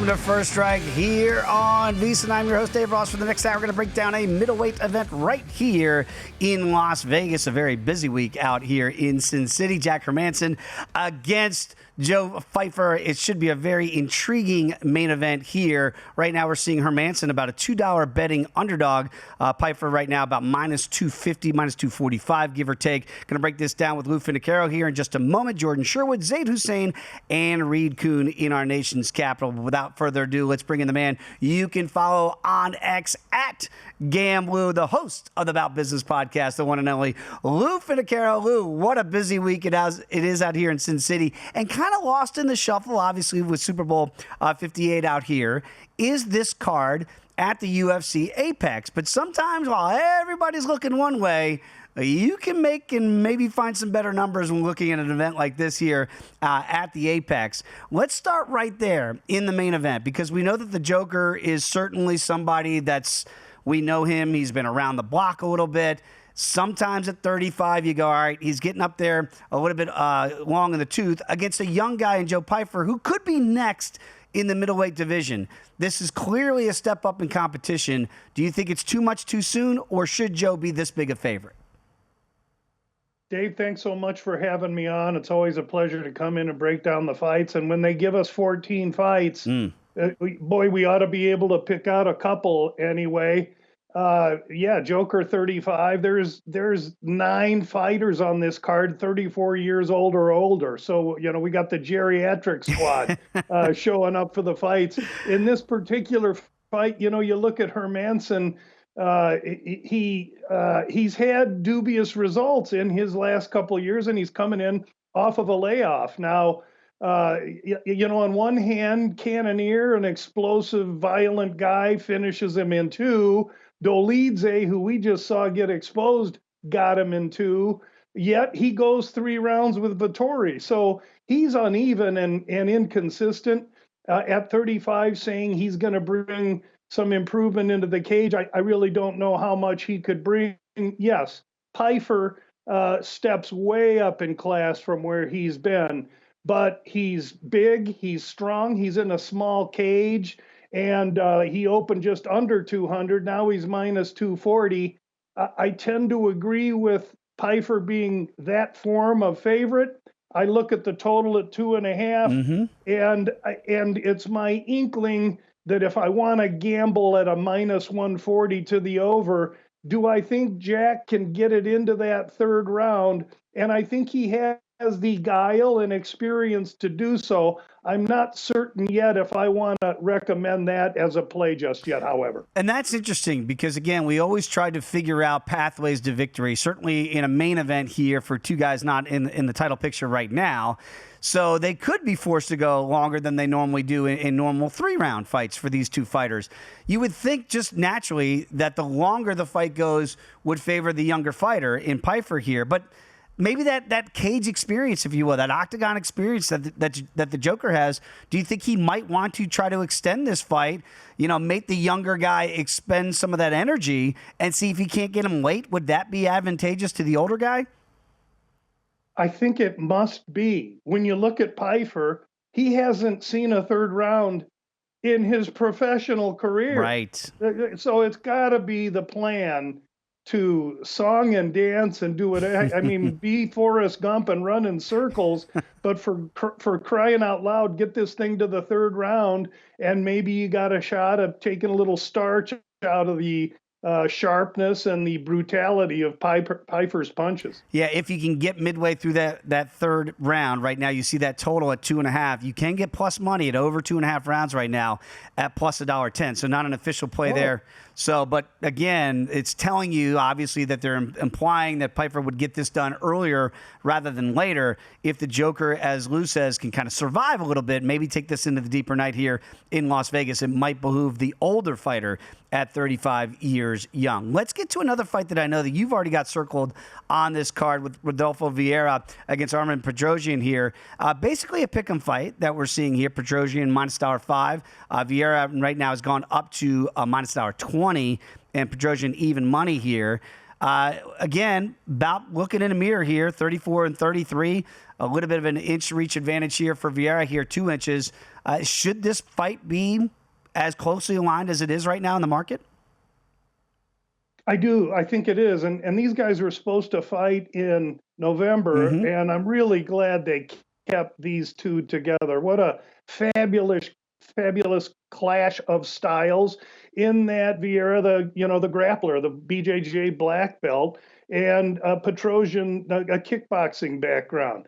Welcome to First Strike here on VSiN. I'm your host, Dave Ross. For the next hour, we're going to break down a middleweight event right here in Las Vegas. A very busy week out here in Sin City. Jack Hermansson against Joe Pyfer. It should be a very intriguing main event here. Right now, we're seeing Hermansson about a $2 betting underdog. Pyfer right now about minus 250, minus 245, give or take. Going to break this down with Lou Finocchiaro here in just a moment. Jordan Sherwood, Zayd Hussein, and Reed Kuhn in our nation's capital. Without further ado, let's bring in the man you can follow on X at Gamblue, the host of the About Business podcast, the one and only Lou Finocchiaro. Lou, what a busy week it is out here in Sin City, and kind of lost in the shuffle, obviously, with Super Bowl 58 out here, is this card at the UFC Apex. But sometimes while everybody's looking one way, you can make and maybe find some better numbers when looking at an event like this here at the Apex. Let's start right there in the main event, because we know that the Joker is certainly somebody we know him. He's been around the block a little bit. Sometimes at 35, you go, all right, he's getting up there a little bit long in the tooth against a young guy in Joe Pyfer, who could be next in the middleweight division. This is clearly a step up in competition. Do you think it's too much too soon, or should Joe be this big a favorite? Dave, thanks so much for having me on. It's always a pleasure to come in and break down the fights. And when they give us 14 fights, we ought to be able to pick out a couple anyway. Joker 35. There's 9 fighters on this card, 34 years old or older. So, we got the geriatric squad showing up for the fights. In this particular fight, you look at Hermansson. He's had dubious results in his last couple of years, and he's coming in off of a layoff. Now, on one hand, Cannonier, an explosive, violent guy, finishes him in 2. Dolidze, who we just saw get exposed, got him in 2. Yet he goes 3 rounds with Vettori. So he's uneven and inconsistent. At 35, saying he's going to bring some improvement into the cage. I really don't know how much he could bring. Yes, Pyfer steps way up in class from where he's been, but he's big, he's strong, he's in a small cage, and he opened just under 200. Now he's minus 240. I tend to agree with Pyfer being that form of favorite. I look at the total at 2.5, and it's my inkling that if I want to gamble at a minus 140 to the over, do I think Jack can get it into that 3rd round? And I think he has the guile and experience to do so. I'm not certain yet if I want to recommend that as a play just yet, however. And that's interesting because, again, we always try to figure out pathways to victory, certainly in a main event here for 2 guys not in the title picture right now. So they could be forced to go longer than they normally do in normal 3-round fights for these 2 fighters. You would think just naturally that the longer the fight goes would favor the younger fighter in Pyfer here. But maybe that cage experience, if you will, that Octagon experience that the Joker has, do you think he might want to try to extend this fight, make the younger guy expend some of that energy and see if he can't get him late? Would that be advantageous to the older guy? I think it must be. When you look at Pyfer, he hasn't seen a 3rd round in his professional career. Right. So it's got to be the plan to song and dance and do it. I mean, be Forrest Gump and run in circles, but for crying out loud, get this thing to the 3rd round, and maybe you got a shot of taking a little starch out of the sharpness and the brutality of Pyfer's punches. Yeah, if you can get midway through that 3rd round, right now you see that total at 2.5. You can get plus money at over 2.5 rounds right now at plus $1.10. So not an official play there. So, but again, it's telling you obviously that they're implying that Pyfer would get this done earlier rather than later. If the Joker, as Lou says, can kind of survive a little bit, maybe take this into the deeper night here in Las Vegas, it might behoove the older fighter at 35 years young. Let's get to another fight that I know that you've already got circled on this card with Rodolfo Vieira against Armen Petrosyan here. Basically a pick'em fight that we're seeing here. Petrosyan minus $5. Vieira right now has gone up to minus $20, and Petrosyan even money here. Again, about looking in a mirror here, 34 and 33. A little bit of an inch reach advantage here for Vieira here, 2 inches. Should this fight be as closely aligned as it is right now in the market? I do. I think it is. And these guys were supposed to fight in November, Mm-hmm. and I'm really glad they kept these two together. What a fabulous clash of styles in that Vieira, the grappler, the BJJ black belt, and Petrosian, a kickboxing background.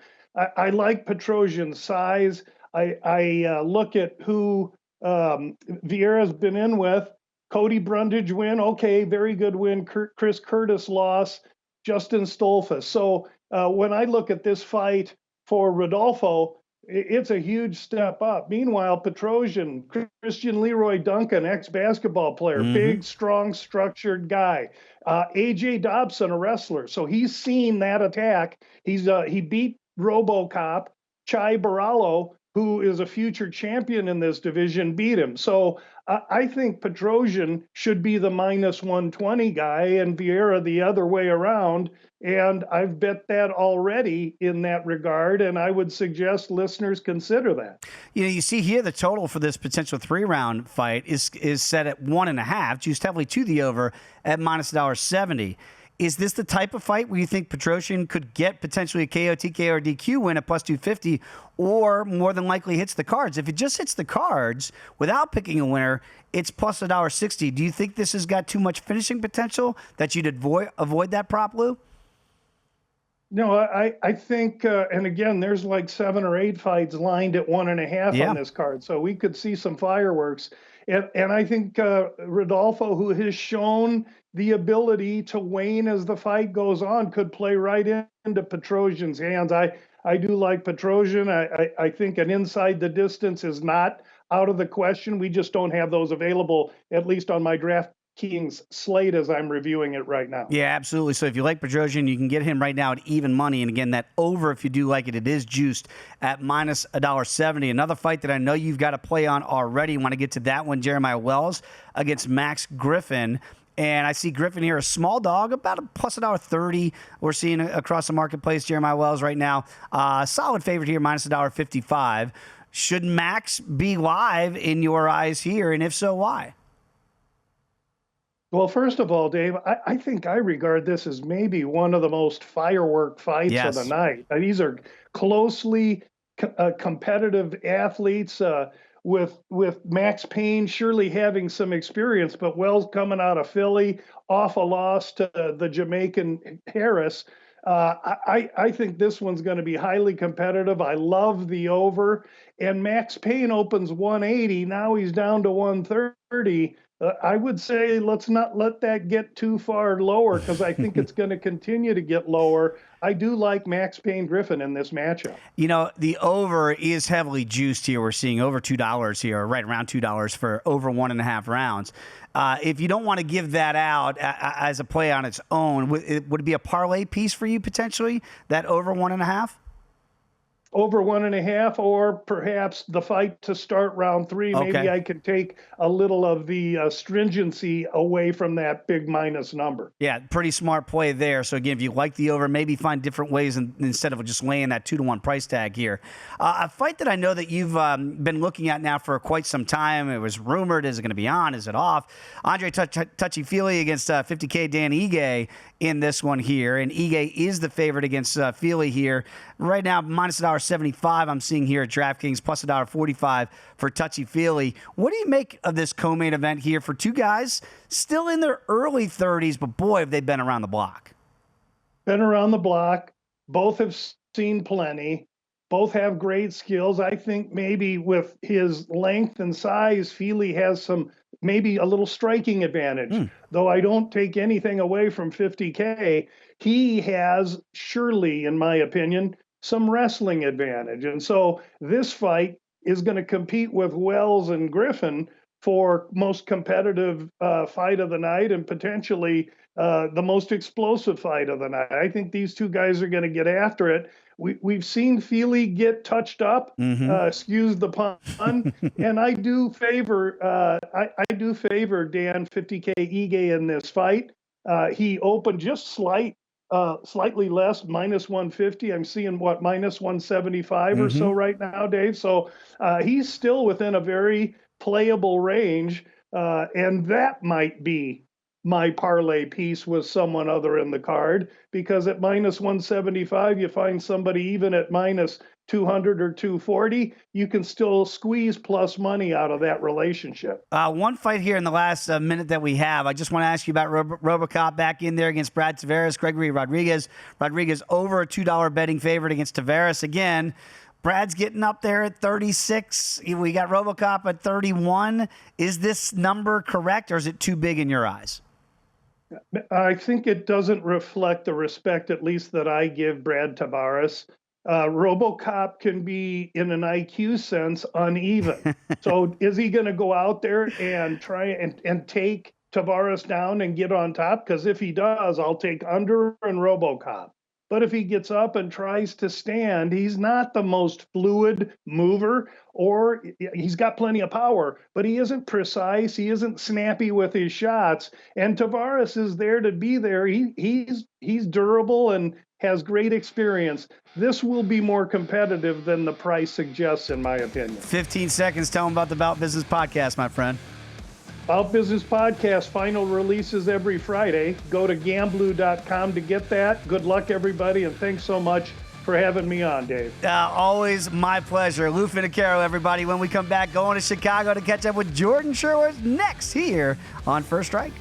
I like Petrosian's size. I look at who Vieira's been in with. Cody Brundage win. Okay, very good win. Chris Curtis loss. Justin Stolfus. So when I look at this fight for Rodolfo, it's a huge step up. Meanwhile, Petrosian, Christian Leroy Duncan, ex-basketball player, Mm-hmm. big, strong, structured guy. AJ Dobson, a wrestler. So he's seen that attack. He beat RoboCop. Chai Barallo, who is a future champion in this division, beat him. So I think Petrosian should be the minus 120 guy and Vieira the other way around. And I've bet that already in that regard. And I would suggest listeners consider that. You see here the total for this potential 3-round fight is set at 1.5, juiced heavily to the over at minus $1.70. Is this the type of fight where you think Petrosian could get potentially a KO, TKO, or DQ win at plus 250, or more than likely hits the cards? If it just hits the cards without picking a winner, it's plus $1.60. Do you think this has got too much finishing potential that you'd avoid that prop, Lou? No, I think, and again, there's like 7 or 8 fights lined at 1.5 on this card, so we could see some fireworks. And I think Rodolfo, who has shown the ability to wane as the fight goes on, could play right into Petrosian's hands. I do like Petrosian. I think an inside the distance is not out of the question. We just don't have those available, at least on my DraftKings slate as I'm reviewing it right now. Yeah, absolutely. So if you like Petrosian, you can get him right now at even money. And again, that over, if you do like it, it is juiced at minus $1.70. Another fight that I know you've got to play on already. You want to get to that one, Jeremiah Wells against Max Griffin. And I see Griffin here, a small dog, about a plus $1.30. We're seeing across the marketplace, Jeremiah Wells right now. Solid favorite here, minus $1.55. Should Max be live in your eyes here? And if so, why? Well, first of all, Dave, I think I regard this as maybe one of the most firework fights of the night. These are closely competitive athletes with Max Payne surely having some experience, but Wells coming out of Philly off a loss to the Jamaican Harris. I think this one's going to be highly competitive. I love the over. And Max Payne opens 180. Now he's down to 130. I would say let's not let that get too far lower because I think it's going to continue to get lower. I do like Max Payne Griffin in this matchup. You know, the over is heavily juiced here. We're seeing over $2 here, right around $2 for over 1.5 rounds. If you don't want to give that out as a play on its own, would it be a parlay piece for you potentially, that over 1.5? Over 1.5, or perhaps the fight to start round 3. Okay. Maybe I can take a little of the stringency away from that big minus number. Yeah, pretty smart play there. So again, if you like the over, maybe find different ways instead of just laying that 2-to-1 price tag here. A fight that I know that you've been looking at now for quite some time. It was rumored, is it going to be on? Is it off? Andre Touchy-Feely against 50K Dan Ige in this one here. And Ige is the favorite against Feely here. Right now, minus $1.75 I'm seeing here at DraftKings, plus $1.45 for Touchy-Feely. What do you make of this co-main event here for two guys still in their early 30s, but boy, have they been around the block. Been around the block. Both have seen plenty. Both have great skills. I think maybe with his length and size, Feely has some, maybe a little striking advantage. Though I don't take anything away from 50K, he has surely, in my opinion, some wrestling advantage. And so this fight is going to compete with Wells and Griffin for most competitive fight of the night and potentially the most explosive fight of the night. I think these two guys are going to get after it. We've seen Feely get touched up, excuse the pun, and I do favor Dan 50K Ige in this fight. He opened just slight slightly less, minus 150. I'm seeing minus 175 or so right now, Dave. So he's still within a very playable range. And that might be my parlay piece with someone other in the card, because at minus 175, you find somebody even at minus 200 or 240, you can still squeeze plus money out of that relationship. One fight here in the last minute that we have. I just want to ask you about Robocop back in there against Brad Tavares, Gregory Rodriguez. Rodriguez over a $2 betting favorite against Tavares again. Brad's getting up there at 36. We got Robocop at 31. Is this number correct, or is it too big in your eyes? I think it doesn't reflect the respect, at least that I give Brad Tavares. RoboCop can be, in an IQ sense, uneven. So is he going to go out there and try and take Tavares down and get on top? Because if he does, I'll take under and RoboCop. But if he gets up and tries to stand, he's not the most fluid mover, or he's got plenty of power, but he isn't precise. He isn't snappy with his shots. And Tavares is there to be there. He's durable and has great experience. This will be more competitive than the price suggests, in my opinion. 15 seconds. Tell them about the Bout Business Podcast, my friend. Bout Business Podcast, final releases every Friday. Go to gamblu.com to get that. Good luck, everybody, and thanks so much for having me on, Dave. Always my pleasure. Lou Finocchiaro, everybody. When we come back, going to Chicago to catch up with Jordan Sherwood next here on First Strike.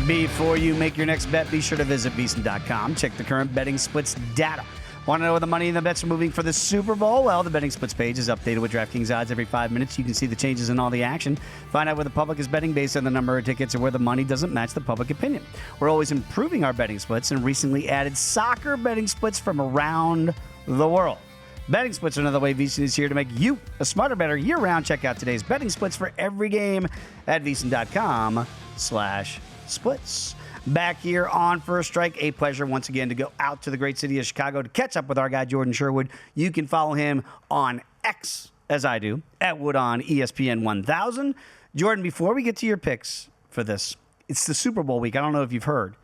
Before you make your next bet, be sure to visit VSiN.com. Check the current betting splits data. Want to know where the money and the bets are moving for the Super Bowl? Well, the betting splits page is updated with DraftKings odds every 5 minutes. You can see the changes in all the action. Find out where the public is betting based on the number of tickets or where the money doesn't match the public opinion. We're always improving our betting splits and recently added soccer betting splits from around the world. Betting splits are another way VSiN is here to make you a smarter, better year-round. Check out today's betting splits for every game at VSiN.com/splits. Back here on First Strike, a pleasure once again to go out to the great city of Chicago to catch up with our guy Jordan Sherwood. You can follow him on X, as I do, at Wood on ESPN 1000. Jordan, before we get to your picks for this, it's the Super Bowl week. I don't know if you've heard.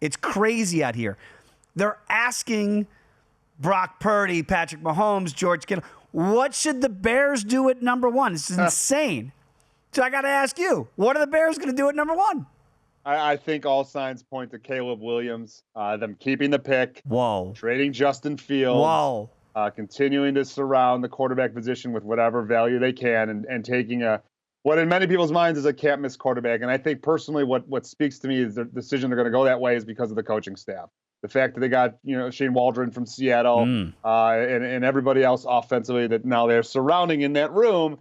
It's crazy out here. They're asking Brock Purdy, Patrick Mahomes, George Kittle, what should the Bears do at number one? This is insane. So I got to ask you, what are the Bears going to do at number one? I think all signs point to Caleb Williams, them keeping the pick. Whoa. Trading Justin Fields. Whoa. Continuing to surround the quarterback position with whatever value they can and taking what in many people's minds is a can't-miss quarterback. And I think personally what speaks to me is the decision they're going to go that way is because of the coaching staff. The fact that they got, Shane Waldron from Seattle and everybody else offensively that now they're surrounding in that room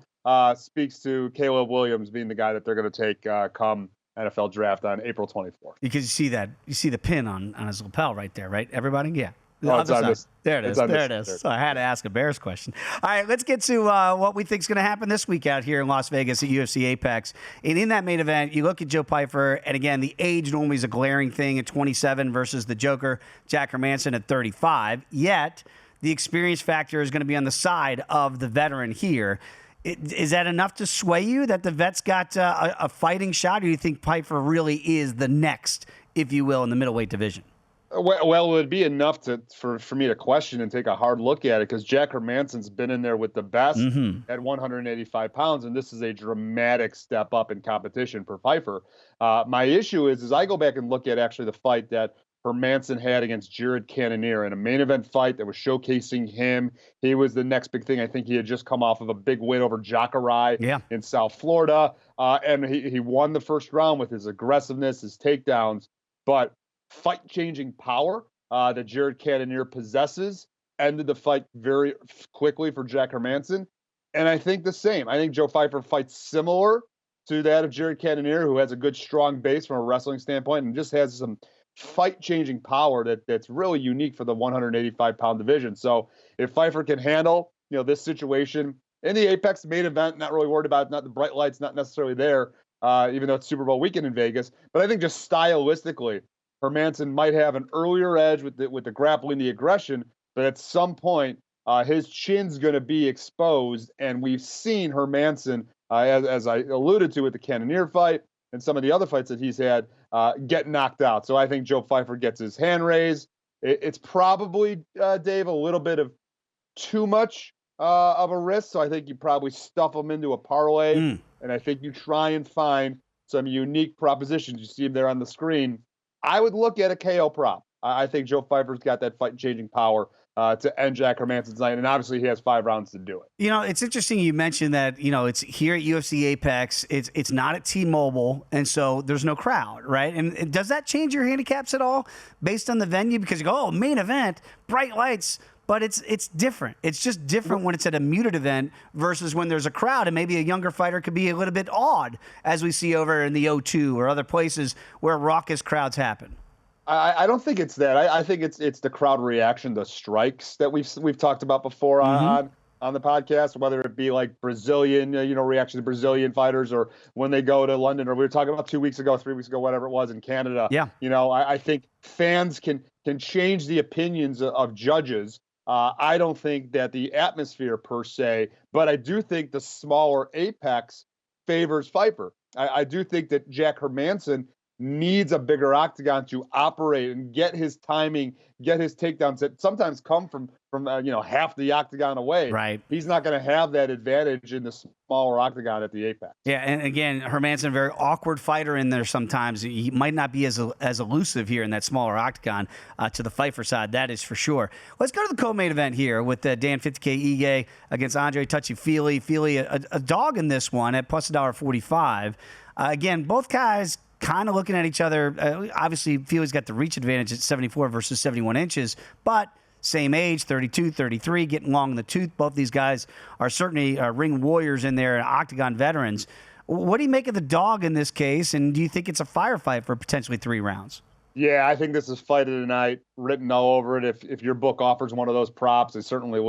speaks to Caleb Williams being the guy that they're going to take come NFL draft on April 24th. Because you see the pin on his lapel right there, right? Everybody? Yeah. There it is. So I had to ask a Bears question. All right, let's get to what we think is going to happen this week out here in Las Vegas at UFC Apex. And in that main event, you look at Joe Pyfer, and again, the age normally is a glaring thing at 27 versus the Joker, Jack Hermansson, at 35. Yet, the experience factor is going to be on the side of the veteran here. Is that enough to sway you that the vet's got a fighting shot, or do you think Pyfer really is the next, if you will, in the middleweight division? Well, it would be enough for me to question and take a hard look at it because Jack Hermansson's been in there with the best at 185 pounds, and this is a dramatic step up in competition for Pyfer. My issue is I go back and look at actually the fight that Hermansson had against Jared Cannonier in a main event fight that was showcasing him. He was the next big thing. I think he had just come off of a big win over Jacare in South Florida, and he won the first round with his aggressiveness, his takedowns, but fight-changing power that Jared Cannonier possesses ended the fight very quickly for Jack Hermansson. And I think the same. I think Joe Pyfer fights similar to that of Jared Cannonier, who has a good, strong base from a wrestling standpoint and just has some fight-changing power that's really unique for the 185-pound division. So if Pyfer can handle, this situation in the Apex main event, not really worried about it, not the bright lights, not necessarily there. even though it's Super Bowl weekend in Vegas. But I think just stylistically, Hermansson might have an earlier edge with the grappling, the aggression, but at some point, his chin's going to be exposed, and we've seen Hermansson, as I alluded to with the Cannonier fight and some of the other fights that he's had, get knocked out. So I think Joe Pyfer gets his hand raised. It's probably, Dave, a little bit of too much of a risk, so I think you probably stuff him into a parlay, and I think you try and find some unique propositions. You see him there on the screen. I would look at a KO prop. I think Joe Pyfer's got that fight-changing power to end Jack Hermansson's night, and obviously he has 5 rounds to do it. You know, it's interesting you mentioned that, you know, it's here at UFC Apex. It's not at T-Mobile, and so there's no crowd, right? And does that change your handicaps at all based on the venue? Because you go, oh, main event, bright lights, but it's different. It's just different when it's at a muted event versus when there's a crowd, and maybe a younger fighter could be a little bit awed, as we see over in the O2 or other places where raucous crowds happen. I don't think it's that. I think it's the crowd reaction, the strikes that we've talked about before on the podcast, whether it be like Brazilian, reaction to Brazilian fighters, or when they go to London, or we were talking about 2 weeks ago, 3 weeks ago, whatever it was in Canada. Yeah. I think fans can change the opinions of judges. I don't think that the atmosphere per se, but I do think the smaller apex favors Pyfer. I do think that Jack Hermansson needs a bigger octagon to operate and get his timing, get his takedowns that sometimes come from half the octagon away. Right. He's not going to have that advantage in the smaller octagon at the apex. Yeah, and again, Hermansson, very awkward fighter in there sometimes. He might not be as elusive here in that smaller octagon to the Pyfer side, that is for sure. Let's go to the co-main event here with Dan 50K Ige against Andre Touchy-Feely. Feely, a dog in this one at plus $1.45. Again, both guys kind of looking at each other. Obviously, Feely's got the reach advantage at 74 versus 71 inches, but same age, 32, 33, getting long in the tooth. Both these guys are certainly ring warriors in there, octagon veterans. What do you make of the dog in this case, and do you think it's a firefight for potentially 3 rounds? Yeah, I think this is fight of the night, written all over it. If your book offers one of those props, I certainly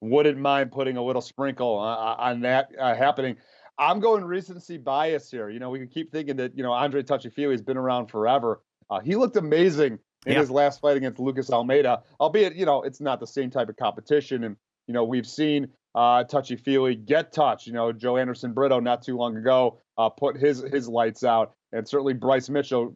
wouldn't mind putting a little sprinkle on that happening. I'm going recency bias here. We can keep thinking that, Andre Touchy-Feely has been around forever. He looked amazing in his last fight against Lucas Almeida, albeit, it's not the same type of competition. And, we've seen Touchy-Feely get touched. Joe Anderson Brito not too long ago put his lights out. And certainly Bryce Mitchell,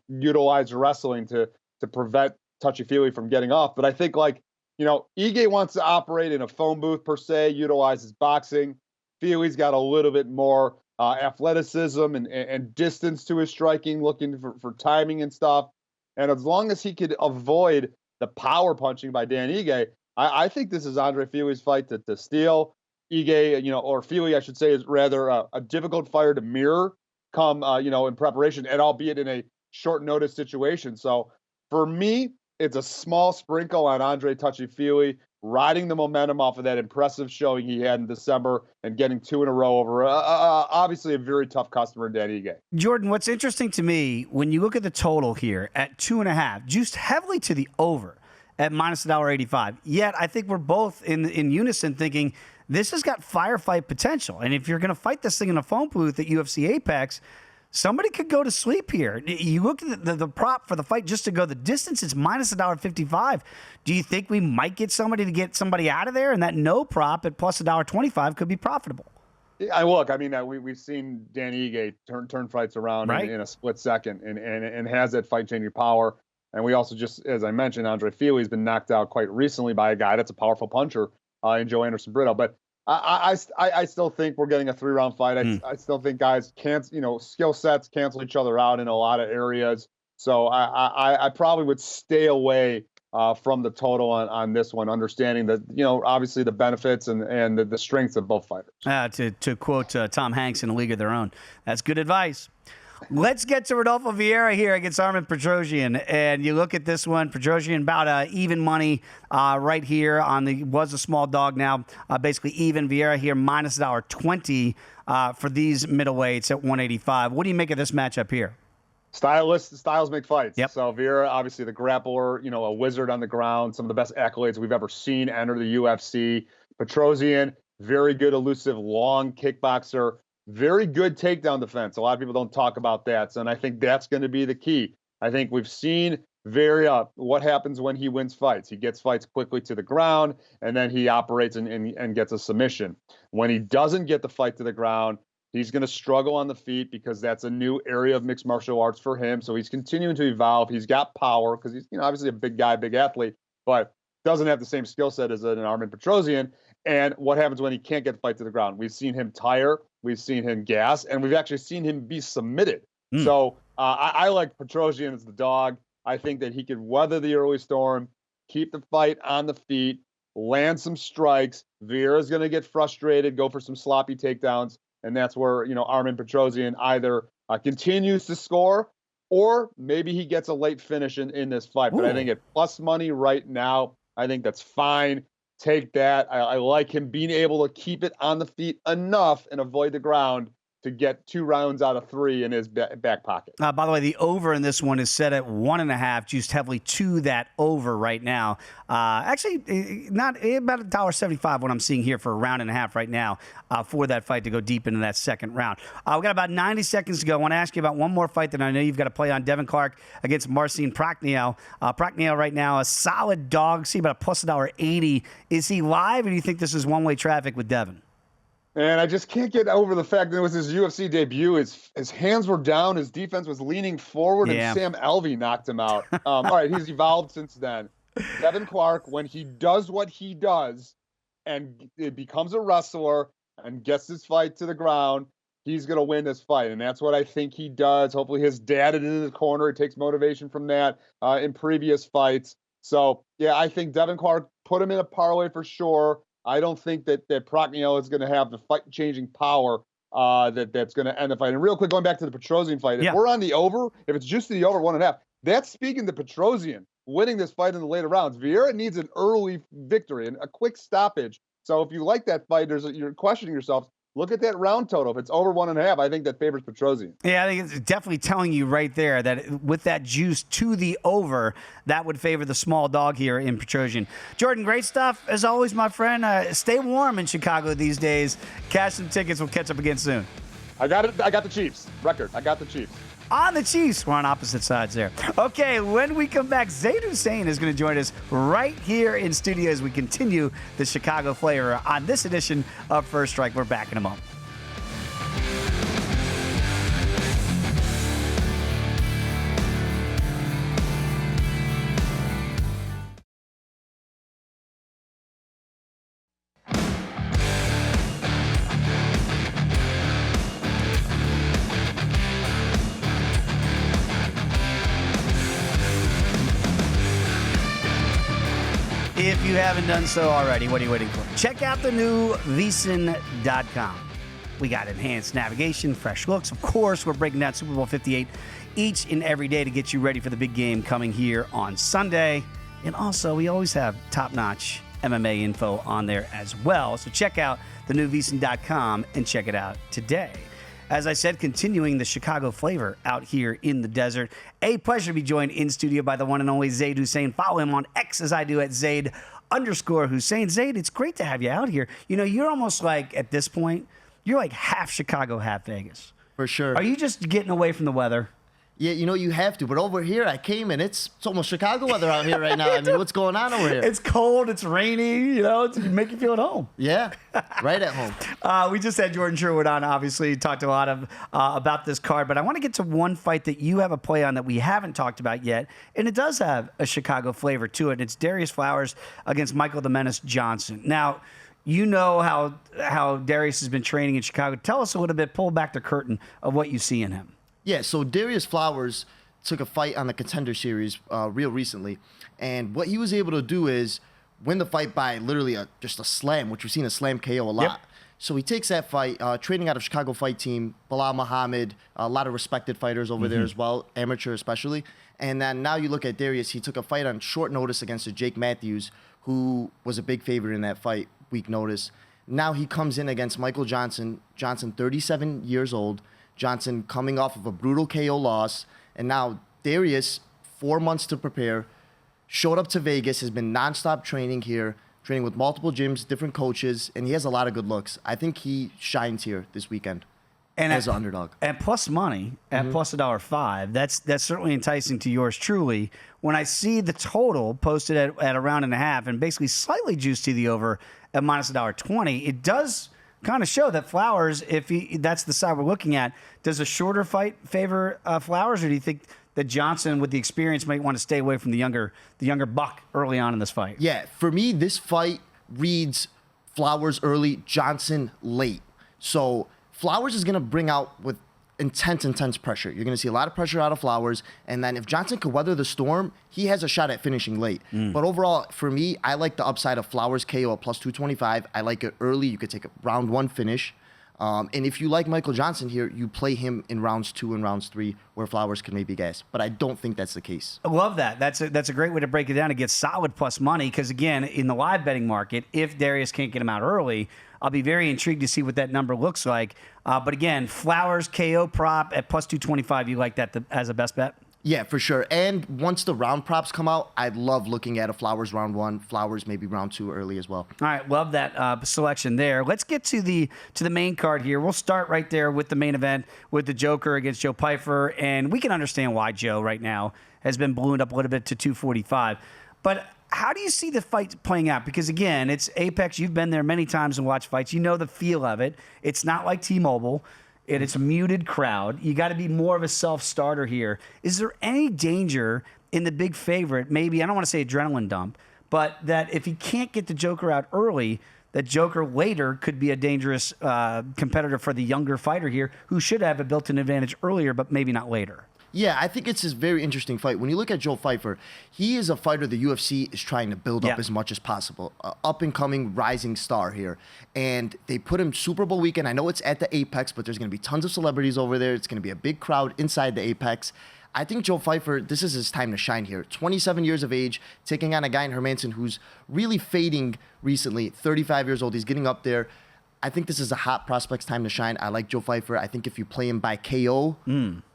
utilized wrestling to prevent Touchy-Feely from getting off. But I think, Ige wants to operate in a phone booth per se, utilizes boxing. Feely's got a little bit more athleticism and distance to his striking, looking for timing and stuff. And as long as he could avoid the power punching by Dan Ige, I think this is Andre Feely's fight to steal. Ige, or Feely, I should say, is rather a difficult fighter to mirror come, in preparation, and albeit in a short notice situation. So for me, it's a small sprinkle on Andre Touchy-Feely, riding the momentum off of that impressive showing he had in December and getting 2 in a row over obviously a very tough customer in Dan Ige. Jordan, what's interesting to me, when you look at the total here at 2.5, juiced heavily to the over at minus $1.85, yet I think we're both in unison thinking this has got firefight potential. And if you're going to fight this thing in a phone booth at UFC Apex, somebody could go to sleep here. You look at the prop for the fight just to go the distance, it's minus $1.55. Do you think we might get somebody to get somebody out of there, and that no prop at plus $1.25 could be profitable? We've seen Danny Ige turn fights around right? in a split second and has that fight-changing power. And we also just, as I mentioned, Andre Feely's been knocked out quite recently by a guy that's a powerful puncher in Joe Anderson Brito. But I still think we're getting a 3-round fight. I still think guys can't, skill sets cancel each other out in a lot of areas. So I probably would stay away from the total on this one, understanding that, obviously the benefits and the strengths of both fighters. To quote Tom Hanks in A League of Their Own, that's good advice. Let's get to Rodolfo Vieira here against Armen Petrosyan. And you look at this one, Petrosyan about even money right here was a small dog now, basically even. Vieira here minus $1.20 for these middleweights at 185. What do you make of this matchup here? Styles make fights. Yep. So Vieira, obviously the grappler, a wizard on the ground, some of the best accolades we've ever seen enter the UFC. Petrosyan, very good, elusive, long kickboxer. very good takedown defense. A lot of people don't talk about that. So, and I think that's going to be the key. I think we've seen what happens when he wins fights. He gets fights quickly to the ground, and then he operates and gets a submission. When he doesn't get the fight to the ground, he's going to struggle on the feet because that's a new area of mixed martial arts for him. So he's continuing to evolve. He's got power because he's obviously a big guy, big athlete, but doesn't have the same skill set as an Armen Petrosyan. And what happens when he can't get the fight to the ground? We've seen him tire, we've seen him gas, and we've actually seen him be submitted. So I like Petrosyan as the dog. I think that he could weather the early storm, keep the fight on the feet, land some strikes. Vieira's going to get frustrated, go for some sloppy takedowns, and that's where, Armen Petrosyan either continues to score or maybe he gets a late finish in this fight. But I think at plus money right now, I think that's fine. Take that. I like him being able to keep it on the feet enough and avoid the ground to get 2 rounds out of 3 in his back pocket. By the way, the over in this one is set at 1.5, juiced heavily to that over right now. Actually, not about $1.75 what I'm seeing here for a round and a half right now for that fight to go deep into that second round. We've got about 90 seconds to go. I want to ask you about one more fight that I know you've got to play on, Devin Clark against Marcin Prachnio. Prachnio right now, a solid dog, see about a plus $1.80. Is he live, or do you think this is one-way traffic with Devin? And I just can't get over the fact that it was his UFC debut. His hands were down. His defense was leaning forward, and Sam Alvey knocked him out. All right, he's evolved since then. Devin Clark, when he does what he does and it becomes a wrestler and gets his fight to the ground, he's going to win this fight. And that's what I think he does. Hopefully his dad is in the corner. He takes motivation from that in previous fights. So, yeah, I think Devin Clark put him in a parlay for sure. I don't think that Prachnio is going to have the fight-changing power that's going to end the fight. And real quick, going back to the Petrosyan fight, if we're on the over, if it's just the over 1.5, that's speaking to Petrosyan winning this fight in the later rounds. Vieira needs an early victory and a quick stoppage. So if you like that fight, you're questioning yourself. Look at that round total. If it's over 1.5, I think that favors Petrosyan. Yeah, I think it's definitely telling you right there that with that juice to the over, that would favor the small dog here in Petrosyan. Jordan, great stuff. As always, my friend, stay warm in Chicago these days. Cash some tickets. We'll catch up again soon. I got it. I got the Chiefs. Record. I got the Chiefs. On the Chiefs. We're on opposite sides there. Okay, when we come back, Zayd Hussein is going to join us right here in studio as we continue the Chicago flavor on this edition of First Strike. We're back in a moment. If you haven't done so already, what are you waiting for? Check out the new VSiN.com. We got enhanced navigation, fresh looks. Of course, we're breaking down Super Bowl 58 each and every day to get you ready for the big game coming here on Sunday. And also, we always have top-notch MMA info on there as well. So check out the new VSiN.com and check it out today. As I said, continuing the Chicago flavor out here in the desert. A pleasure to be joined in studio by the one and only Zayd Hussein. Follow him on X as I do at Zayd_Hussein. Zayd, it's great to have you out here. You're almost like, at this point, you're like half Chicago, half Vegas. For sure. Are you just getting away from the weather? Yeah, you have to. But over here, I came, and it's almost Chicago weather out here right now. I mean, what's going on over here? It's cold. It's rainy. It's make you feel at home. Yeah, right at home. We just had Jordan Sherwood on, obviously. Talked a lot about this card. But I want to get to one fight that you have a play on that we haven't talked about yet. And it does have a Chicago flavor to it. It's Darius Flowers against Michael the Menace Johnson. Now, you know how Darius has been training in Chicago. Tell us a little bit, pull back the curtain of what you see in him. Yeah, so Darius Flowers took a fight on the Contender series real recently, and what he was able to do is win the fight by literally just a slam, which we've seen a slam KO a lot. Yep. So he takes that fight, training out of Chicago Fight Team, Bilal Muhammad, a lot of respected fighters over there as well, amateur especially. And then now you look at Darius, he took a fight on short notice against a Jake Matthews, who was a big favorite in that fight, week notice. Now he comes in against Michael Johnson, 37 years old, Johnson coming off of a brutal KO loss, and now Darius, 4 months to prepare, showed up to Vegas, has been nonstop training here, training with multiple gyms, different coaches, and he has a lot of good looks. I think he shines here this weekend. And as an underdog. At plus money, at plus $1.05, that's certainly enticing to yours truly. When I see the total posted at a round and a half and basically slightly juiced to the over at minus $1.20, it does kind of show that Flowers, that's the side we're looking at, does a shorter fight favor Flowers, or do you think that Johnson, with the experience, might want to stay away from the younger buck early on in this fight? Yeah, for me, this fight reads Flowers early, Johnson late. So Flowers is going to bring out with intense pressure. You're going to see a lot of pressure out of Flowers. And then if Johnson could weather the storm, he has a shot at finishing late. But overall, for me, I like the upside of Flowers KO at plus 225. I like it early. You could take a round 1 finish. And if you like Michael Johnson here, you play him in rounds 2 and rounds 3 where Flowers can maybe gas. But I don't think that's the case. I love that. That's a great way to break it down and get solid plus money because, again, in the live betting market, if Darius can't get him out early, I'll be very intrigued to see what that number looks like. But, again, Flowers KO prop at plus 225, you like that as a best bet? Yeah, for sure. And once the round props come out, I love looking at a Flowers round 1, Flowers maybe round 2 early as well. All right, love that selection there. Let's get to the main card here. We'll start right there with the main event with the Joker against Joe Pyfer, and we can understand why Joe right now has been ballooned up a little bit to 245. But how do you see the fight playing out? Because, again, it's Apex. You've been there many times and watched fights. You know the feel of it. It's not like T-Mobile. It's a muted crowd. You got to be more of a self-starter here. Is there any danger in the big favorite, maybe, I don't want to say adrenaline dump, but that if he can't get the Joker out early, that Joker later could be a dangerous competitor for the younger fighter here who should have a built-in advantage earlier, but maybe not later? Yeah, I think it's a very interesting fight. When you look at Joe Pyfer, he is a fighter the UFC is trying to build up as much as possible. Up-and-coming rising star here. And they put him Super Bowl weekend. I know it's at the Apex, but there's going to be tons of celebrities over there. It's going to be a big crowd inside the Apex. I think Joe Pyfer, this is his time to shine here. 27 years of age, taking on a guy in Hermansson who's really fading recently. 35 years old. He's getting up there. I think this is a hot prospect's time to shine. I like Joe Pyfer. I think if you play him by KO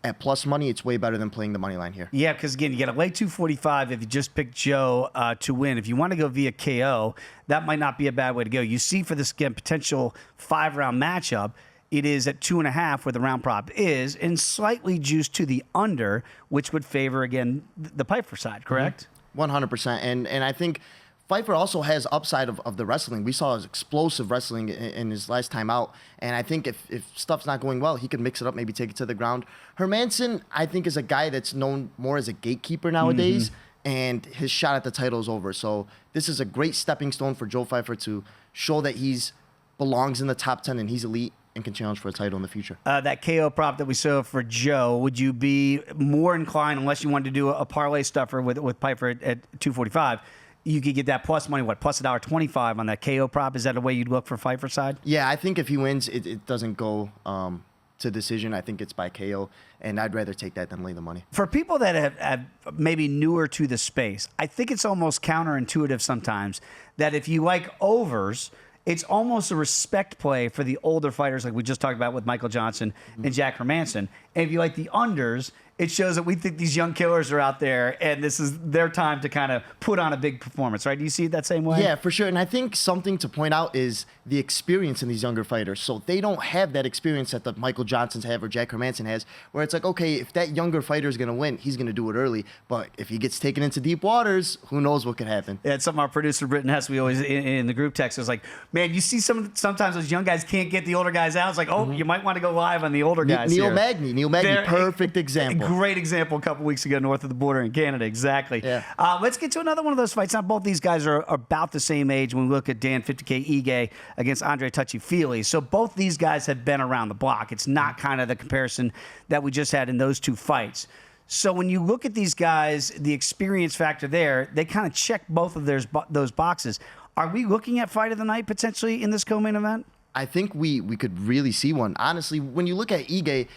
at plus money, it's way better than playing the money line here. Yeah, because, again, you get a late 245 if you just pick Joe to win. If you want to go via KO, that might not be a bad way to go. You see for this, again, potential 5-round matchup, it is at 2.5 where the round prop is, and slightly juiced to the under, which would favor, again, the Pyfer side, correct? 100%. And I think Pyfer also has upside of the wrestling. We saw his explosive wrestling in his last time out. And I think if stuff's not going well, he could mix it up, maybe take it to the ground. Hermansson, I think, is a guy that's known more as a gatekeeper nowadays. And his shot at the title is over. So this is a great stepping stone for Joe Pyfer to show that he's belongs in the top 10 and he's elite and can challenge for a title in the future. That KO prop that we saw for Joe, would you be more inclined, unless you wanted to do a parlay stuffer with Pyfer at 245, you could get that plus money, plus $1.25 on that KO prop? Is that a way you'd look for Pyfer side? Yeah, I think if he wins, it doesn't go to decision. I think it's by KO, and I'd rather take that than lay the money. For people that have maybe newer to the space, I think it's almost counterintuitive sometimes that if you like overs, it's almost a respect play for the older fighters like we just talked about with Michael Johnson and Jack Hermansson. And if you like the unders, it shows that we think these young killers are out there and this is their time to kind of put on a big performance, right? Do you see it that same way? Yeah, for sure. And I think something to point out is the experience in these younger fighters. So they don't have that experience that the Michael Johnsons have or Jack Hermansson has, where it's like, okay, if that younger fighter is going to win, he's going to do it early. But if he gets taken into deep waters, who knows what could happen. Yeah, it's something our producer, Britton Hess, we always, in the group text, was like, man, you see sometimes those young guys can't get the older guys out. It's like, oh, you might want to go live on the older guys Neil Magny, perfect example. Great example a couple weeks ago north of the border in Canada. Exactly. Yeah. Let's get to another one of those fights. Now, both these guys are about the same age when we look at Dan 50K Ige against Andre Touchy-Feely. So both these guys have been around the block. It's not kind of the comparison that we just had in those two fights. So when you look at these guys, the experience factor there, they kind of check both of those boxes. Are we looking at fight of the night potentially in this co-main event? I think we could really see one. Honestly, when you look at Ige,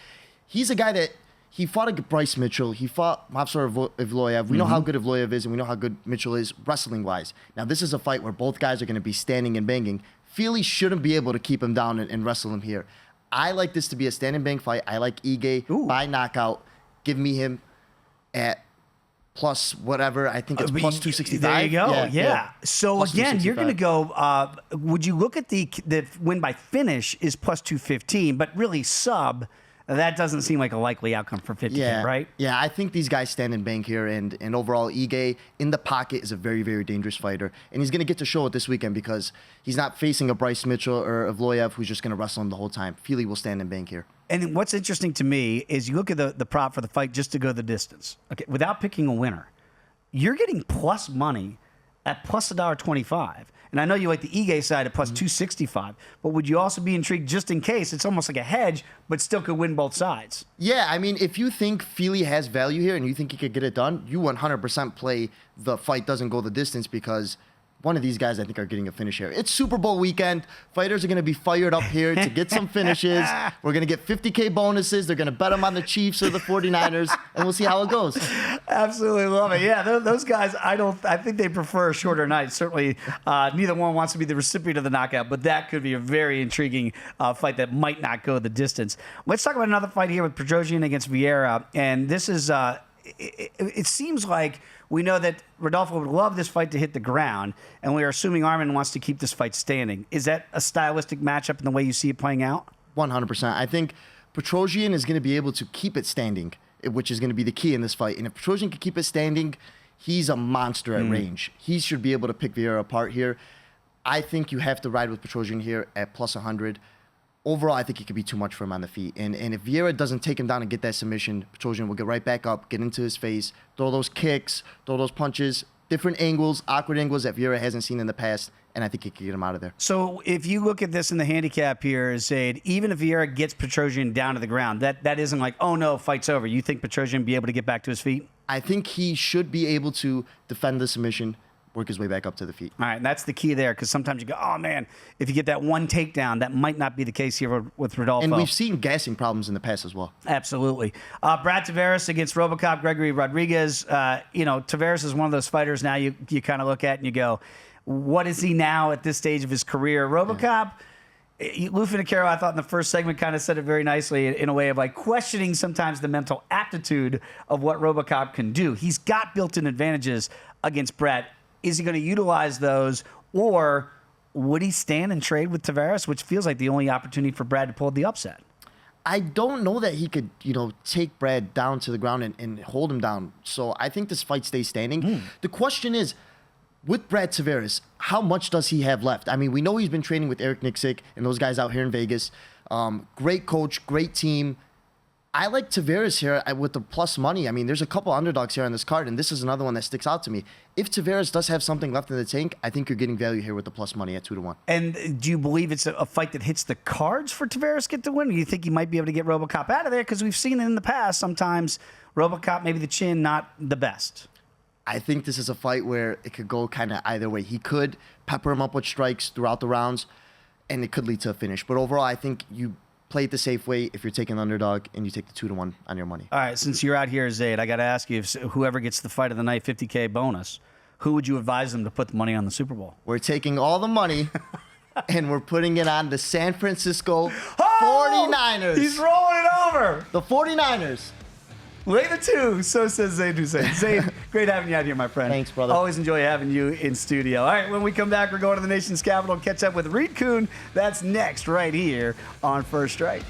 he's a guy that he fought against Bryce Mitchell. He fought Movsar Evloev. We know how good Evloev is, and we know how good Mitchell is wrestling-wise. Now, this is a fight where both guys are going to be standing and banging. Feely shouldn't be able to keep him down and wrestle him here. I like this to be a stand and bang fight. I like Ige by knockout. Give me him at plus whatever. I think it's plus 265. There you go. Yeah. So Plus again, you're going to 265. go. Would you look at the win by finish is plus 215, but really sub? That doesn't seem like a likely outcome for 50K, right? Yeah, I think these guys stand and bank here, and overall, Ige in the pocket is a very, very dangerous fighter, and he's going to get to show it this weekend because he's not facing a Bryce Mitchell or a Evloev who's just going to wrestle him the whole time. Feely will stand and bank here. And what's interesting to me is you look at the prop for the fight just to go the distance. Okay, without picking a winner, you're getting plus money at plus $1.25. And I know you like the Ige side at plus 265, but would you also be intrigued just in case? It's almost like a hedge, but still could win both sides. Yeah, I mean, if you think Feely has value here and you think he could get it done, you 100% play the fight doesn't go the distance because one of these guys, I think, are getting a finish here. It's Super Bowl weekend. Fighters are going to be fired up here to get some finishes. We're going to get 50K bonuses. They're going to bet them on the Chiefs or the 49ers, and we'll see how it goes. Absolutely love it. Yeah, those guys, I think they prefer a shorter night. Certainly, neither one wants to be the recipient of the knockout, but that could be a very intriguing fight that might not go the distance. Let's talk about another fight here with Petrosian against Vieira, and this is it seems like we know that Rodolfo would love this fight to hit the ground, and we are assuming Arman wants to keep this fight standing. Is that a stylistic matchup in the way you see it playing out? 100%. I think Petrosian is going to be able to keep it standing, which is going to be the key in this fight. And if Petrosian can keep it standing, he's a monster at range. He should be able to pick Vieira apart here. I think you have to ride with Petrosian here at plus 100. Overall, I think it could be too much for him on the feet. And if Vieira doesn't take him down and get that submission, Petrosian will get right back up, get into his face, throw those kicks, throw those punches, different angles, awkward angles that Vieira hasn't seen in the past, and I think he could get him out of there. So if you look at this in the handicap here, Zayd, even if Vieira gets Petrosian down to the ground, that isn't like, oh no, fight's over. You think Petrosian will be able to get back to his feet? I think he should be able to defend the submission, work his way back up to the feet. All right, and that's the key there, because sometimes you go, oh, man, if you get that one takedown, that might not be the case here with Rodolfo. And we've seen gassing problems in the past as well. Absolutely. Brad Tavares against RoboCop Gregory Rodriguez. Tavares is one of those fighters now you kind of look at and you go, what is he now at this stage of his career? RoboCop, Lou Finocchiaro, I thought in the first segment kind of said it very nicely in a way of like questioning sometimes the mental aptitude of what RoboCop can do. He's got built-in advantages against Brad. Is he going to utilize those, or would he stand and trade with Tavares, which feels like the only opportunity for Brad to pull the upset? I don't know that he could, take Brad down to the ground and hold him down. So I think this fight stays standing. The question is, with Brad Tavares, how much does he have left? I mean, we know he's been training with Eric Nixick and those guys out here in Vegas. Great coach, great team. I like Tavares here with the plus money. I mean, there's a couple underdogs here on this card, and this is another one that sticks out to me. If Tavares does have something left in the tank, I think you're getting value here with the plus money at 2-1. And do you believe it's a fight that hits the cards for Tavares get to win? Or do you think he might be able to get RoboCop out of there? Because we've seen it in the past. Sometimes RoboCop, maybe the chin, not the best. I think this is a fight where it could go kind of either way. He could pepper him up with strikes throughout the rounds, and it could lead to a finish. But overall, I think you play it the safe way if you're taking the underdog and you take the 2-1 on your money. All right, since you're out here, Zayd, I got to ask you, if whoever gets the fight of the night, 50K bonus, who would you advise them to put the money on the Super Bowl? We're taking all the money and we're putting it on the San Francisco 49ers. He's rolling it over. The 49ers. Lay the two, so says Zayd Hussein. Zayd, great having you out here, my friend. Thanks, brother. Always enjoy having you in studio. All right, when we come back, we're going to the nation's capital and catch up with Reed Kuhn. That's next right here on First Strike.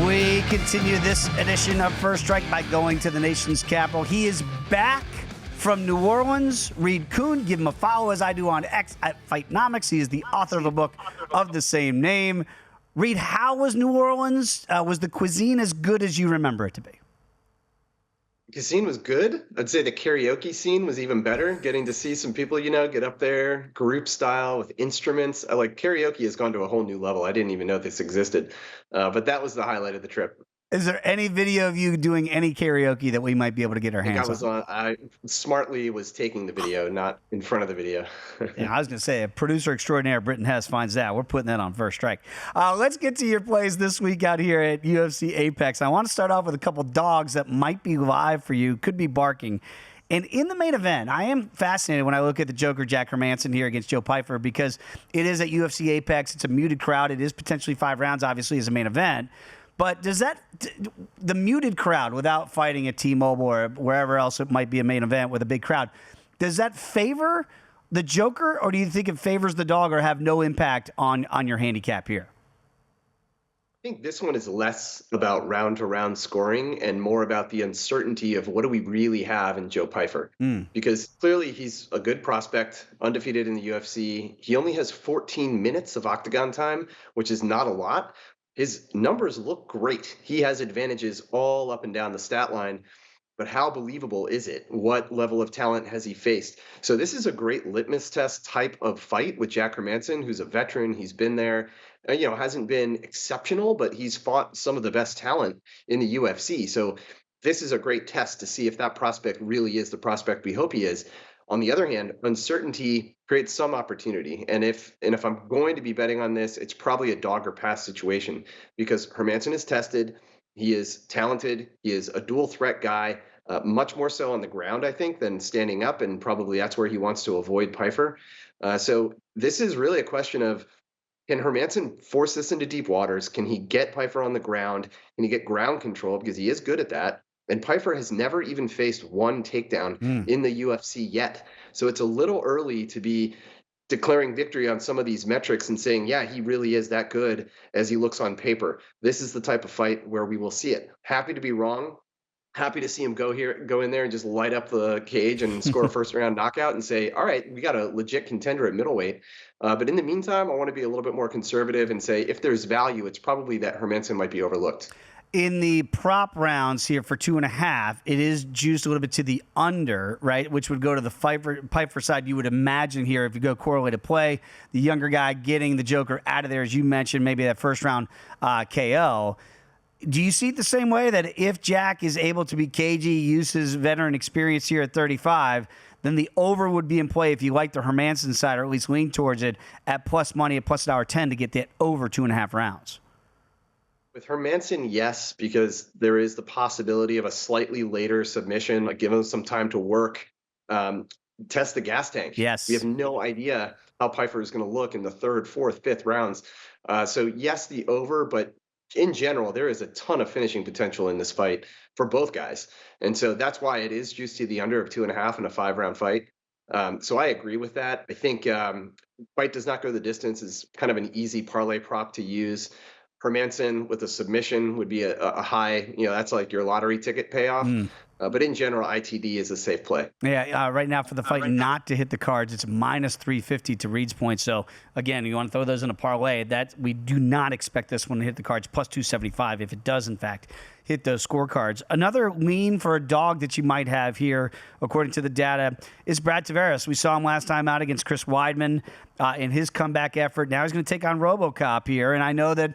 We continue this edition of First Strike by going to the nation's capital. He is back from New Orleans. Reed Kuhn, give him a follow as I do on X at Fightnomics. He is the author of the book of the same name. Reed, how was New Orleans? Was the cuisine as good as you remember it to be? The scene was good. I'd say the karaoke scene was even better. Getting to see some people, get up there, group style with instruments. Karaoke has gone to a whole new level. I didn't even know this existed. But that was the highlight of the trip. Is there any video of you doing any karaoke that we might be able to get our I think hands on? I smartly was taking the video, not in front of the video. Yeah, I was going to say, a producer extraordinaire, Britton Hess, finds that. We're putting that on First Strike. Let's get to your plays this week out here at UFC Apex. I want to start off with a couple dogs that might be live for you, could be barking. And in the main event, I am fascinated when I look at the Joker, Jack Hermansson, here against Joe Pyfer, because it is at UFC Apex. It's a muted crowd. It is potentially 5 rounds, obviously, as a main event. But does the muted crowd, without fighting at T-Mobile or wherever else it might be a main event with a big crowd, does that favor the Joker, or do you think it favors the dog or have no impact on your handicap here? I think this one is less about round-to-round scoring and more about the uncertainty of what do we really have in Joe Pyfer. Because clearly he's a good prospect, undefeated in the UFC. He only has 14 minutes of Octagon time, which is not a lot. His numbers look great. He has advantages all up and down the stat line. But how believable is it? What level of talent has he faced? So this is a great litmus test type of fight with Jack Hermansson, who's a veteran. He's been there, hasn't been exceptional, but he's fought some of the best talent in the UFC. So this is a great test to see if that prospect really is the prospect we hope he is. On the other hand, uncertainty creates some opportunity. And if I'm going to be betting on this, it's probably a dog or pass situation because Hermansson is tested. He is talented. He is a dual threat guy, much more so on the ground, I think, than standing up. And probably that's where he wants to avoid Pyfer. So this is really a question of, can Hermansson force this into deep waters? Can he get Pyfer on the ground? Can he get ground control? Because he is good at that. And Pyfer has never even faced one takedown in the UFC yet. So it's a little early to be declaring victory on some of these metrics and saying, yeah, he really is that good as he looks on paper. This is the type of fight where we will see it. Happy to be wrong. Happy to see him go in there and just light up the cage and score a first round knockout and say, all right, we got a legit contender at middleweight. But in the meantime, I want to be a little bit more conservative and say, if there's value, it's probably that Hermansson might be overlooked. In the prop rounds here for 2.5, it is juiced a little bit to the under, right? Which would go to the Pyfer side. You would imagine here, if you go correlated play, the younger guy getting the Joker out of there, as you mentioned, maybe that first round KO. Do you see it the same way, that if Jack is able to be cagey, use his veteran experience here at 35, then the over would be in play if you like the Hermansson side, or at least lean towards it at plus money at plus $1.10 to get that over 2.5 rounds? With Hermansson, yes, because there is the possibility of a slightly later submission, like give him some time to work, test the gas tank. Yes. We have no idea how Pyfer is going to look in the 3rd, 4th, 5th rounds. So yes, the over, but in general, there is a ton of finishing potential in this fight for both guys. And so that's why it is juiced to the under of 2.5 in a 5-round fight. So I agree with that. I think fight does not go the distance is kind of an easy parlay prop to use. Hermansson with a submission would be a high, that's like your lottery ticket payoff. But in general, ITD is a safe play. Yeah, right now for the fight not to hit the cards, it's minus 350 to Reed's point. So, again, you want to throw those in a parlay. That we do not expect this one to hit the cards, plus 275 if it does, in fact, hit those scorecards. Another lean for a dog that you might have here, according to the data, is Brad Tavares. We saw him last time out against Chris Weidman in his comeback effort. Now he's going to take on RoboCop here. And I know that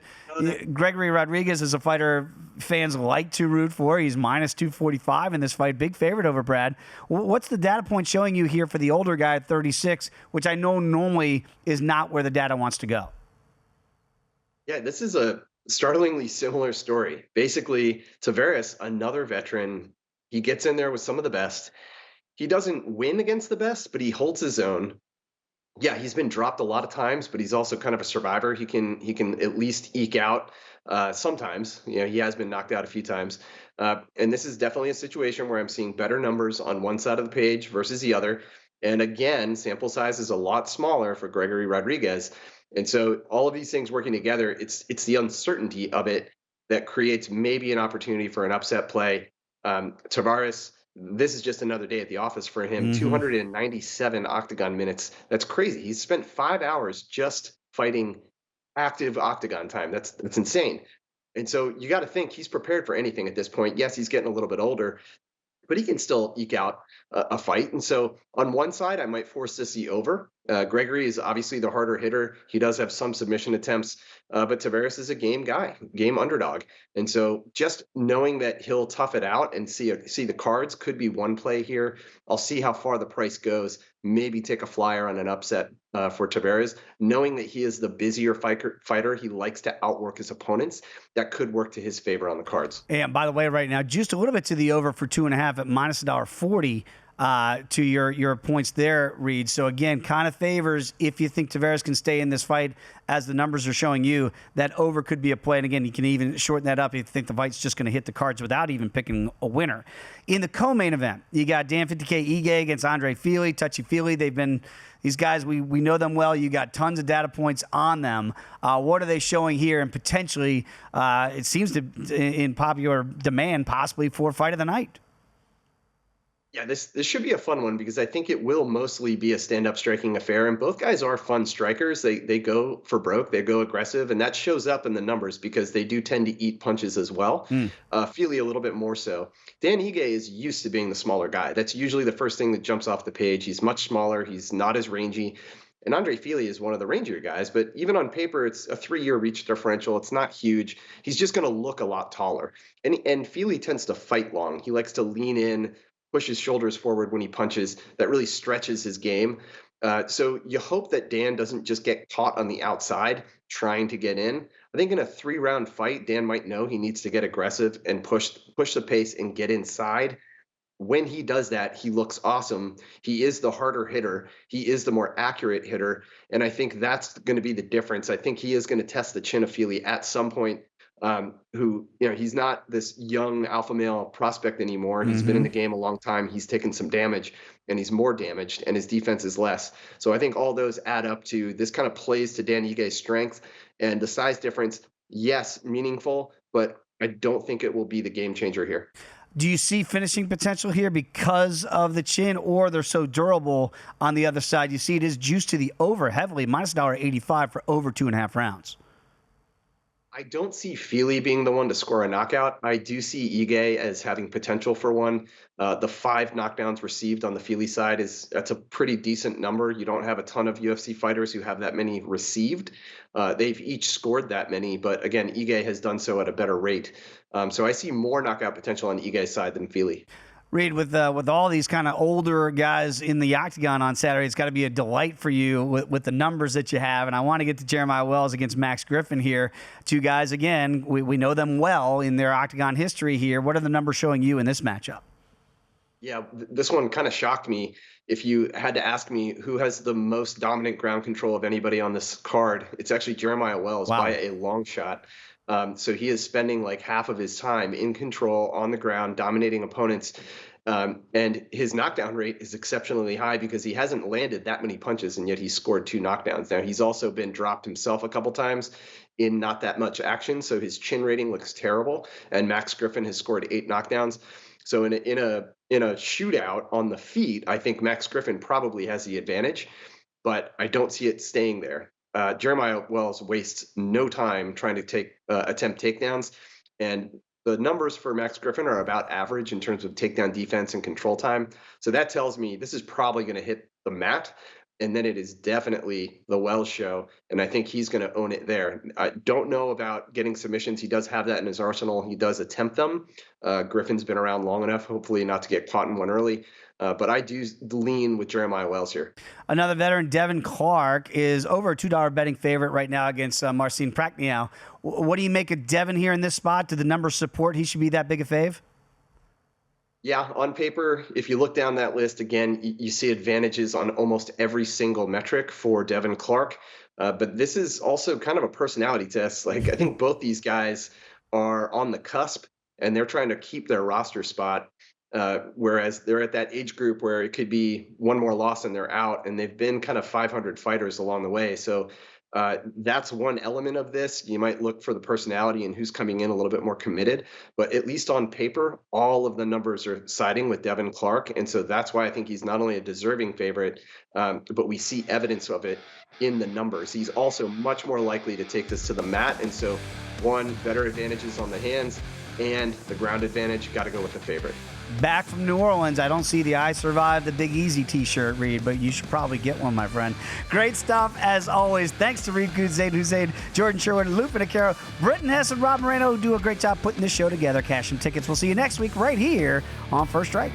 Gregory Rodriguez is a fighter fans like to root for. He's minus 245 in this fight. Big favorite over Brad. What's the data point showing you here for the older guy at 36, which I know normally is not where the data wants to go? Yeah, this is a startlingly similar story. Basically, Tavares, another veteran, he gets in there with some of the best. He doesn't win against the best, but he holds his own. Yeah, he's been dropped a lot of times, but he's also kind of a survivor. He can at least eke out sometimes. He has been knocked out a few times. And this is definitely a situation where I'm seeing better numbers on one side of the page versus the other. And again, sample size is a lot smaller for Gregory Rodriguez. And so all of these things working together, it's the uncertainty of it that creates maybe an opportunity for an upset play. Tavares, this is just another day at the office for him. 297 Octagon minutes. That's crazy. He's spent 5 hours just fighting active Octagon time. That's insane. And so you got to think he's prepared for anything at this point. Yes, he's getting a little bit older, but he can still eke out a fight. And so on one side, I might force to see over Gregory is obviously the harder hitter. He does have some submission attempts, but Tavares is a game guy, game underdog. And so just knowing that he'll tough it out and see the cards could be one play here. I'll see how far the price goes, maybe take a flyer on an upset for Tavares, knowing that he is the busier fighter. He likes to outwork his opponents. That could work to his favor on the cards. And by the way, right now, just a little bit to the over for 2.5 at minus $1.40. To your points there, Reed. So again, kind of favors if you think Tavares can stay in this fight, as the numbers are showing you, that over could be a play. And again, you can even shorten that up if you think the fight's just going to hit the cards without even picking a winner. In the co-main event, you got Dan 50K Ige against Andre Fili. Touchy-feely, these guys, we know them well. You got tons of data points on them. What are they showing here? And potentially, it seems to, in popular demand, possibly for fight of the night. Yeah, this should be a fun one because I think it will mostly be a stand-up striking affair. And both guys are fun strikers. They go for broke. They go aggressive. And that shows up in the numbers because they do tend to eat punches as well. Fili a little bit more so. Dan Ige is used to being the smaller guy. That's usually the first thing that jumps off the page. He's much smaller. He's not as rangy. And Andre Fili is one of the rangier guys. But even on paper, it's a 3-year reach differential. It's not huge. He's just going to look a lot taller. And Fili tends to fight long. He likes to lean in, push his shoulders forward when he punches. That really stretches his game. So you hope that Dan doesn't just get caught on the outside trying to get in. I think in a 3-round fight, Dan might know he needs to get aggressive and push the pace and get inside. When he does that, he looks awesome. He is the harder hitter. He is the more accurate hitter. And I think that's going to be the difference. I think he is going to test the chin of Fili at some point. He's not this young alpha male prospect anymore. He's been in the game a long time. He's taken some damage and he's more damaged and his defense is less. So I think all those add up to this kind of plays to Dan Ige's strength, and the size difference. Yes, meaningful, but I don't think it will be the game changer here. Do you see finishing potential here because of the chin, or they're so durable on the other side? You see it is juiced to the over heavily, minus $1.85 for over 2.5 rounds. I don't see Fili being the one to score a knockout. I do see Ige as having potential for one. The 5 knockdowns received on the Fili side that's a pretty decent number. You don't have a ton of UFC fighters who have that many received. They've each scored that many, but again, Ige has done so at a better rate. So I see more knockout potential on Ige's side than Fili. Reed, with all these kind of older guys in the Octagon on Saturday, it's got to be a delight for you with the numbers that you have. And I want to get to Jeremiah Wells against Max Griffin here. 2 guys, again, we know them well in their Octagon history here. What are the numbers showing you in this matchup? Yeah, this one kind of shocked me. If you had to ask me who has the most dominant ground control of anybody on this card, it's actually Jeremiah Wells by a long shot. So he is spending like half of his time in control on the ground, dominating opponents. And his knockdown rate is exceptionally high because he hasn't landed that many punches, and yet he's scored 2 knockdowns. Now, he's also been dropped himself a couple times in not that much action, so his chin rating looks terrible. And Max Griffin has scored 8 knockdowns. So in a shootout on the feet, I think Max Griffin probably has the advantage, but I don't see it staying there. Jeremiah Wells wastes no time trying to attempt takedowns, and the numbers for Max Griffin are about average in terms of takedown defense and control time. So that tells me this is probably going to hit the mat, and then it is definitely the Wells show, and I think he's going to own it there. I don't know about getting submissions. He does have that in his arsenal. He does attempt them. Griffin's been around long enough, hopefully not to get caught in one early. But I do lean with Jeremiah Wells here. Another veteran, Devin Clark, is over a $2 betting favorite right now against Marcin Prachnio. What do you make of Devin here in this spot? Do the numbers support he should be that big a fave? Yeah, on paper, if you look down that list, again, you see advantages on almost every single metric for Devin Clark. But this is also kind of a personality test. Like, I think both these guys are on the cusp, and they're trying to keep their roster spot. Whereas they're at that age group where it could be one more loss and they're out, and they've been kind of 500 fighters along the way. So that's one element of this. You might look for the personality and who's coming in a little bit more committed, but at least on paper, all of the numbers are siding with Devin Clark. And so that's why I think he's not only a deserving favorite, but we see evidence of it in the numbers. He's also much more likely to take this to the mat. And so better advantages on the hands and the ground advantage, got to go with the favorite. back from New Orleans. I don't see the I Survived the Big Easy t-shirt, Reed, but you should probably get one, my friend. Great stuff, as always. Thanks to Reed Kuhn, Zayd Hussein, Jordan Sherwood, Lou Finocchiaro, Britton Hess, and Rob Moreno, who do a great job putting this show together. Cash some tickets. We'll see you next week right here on First Strike.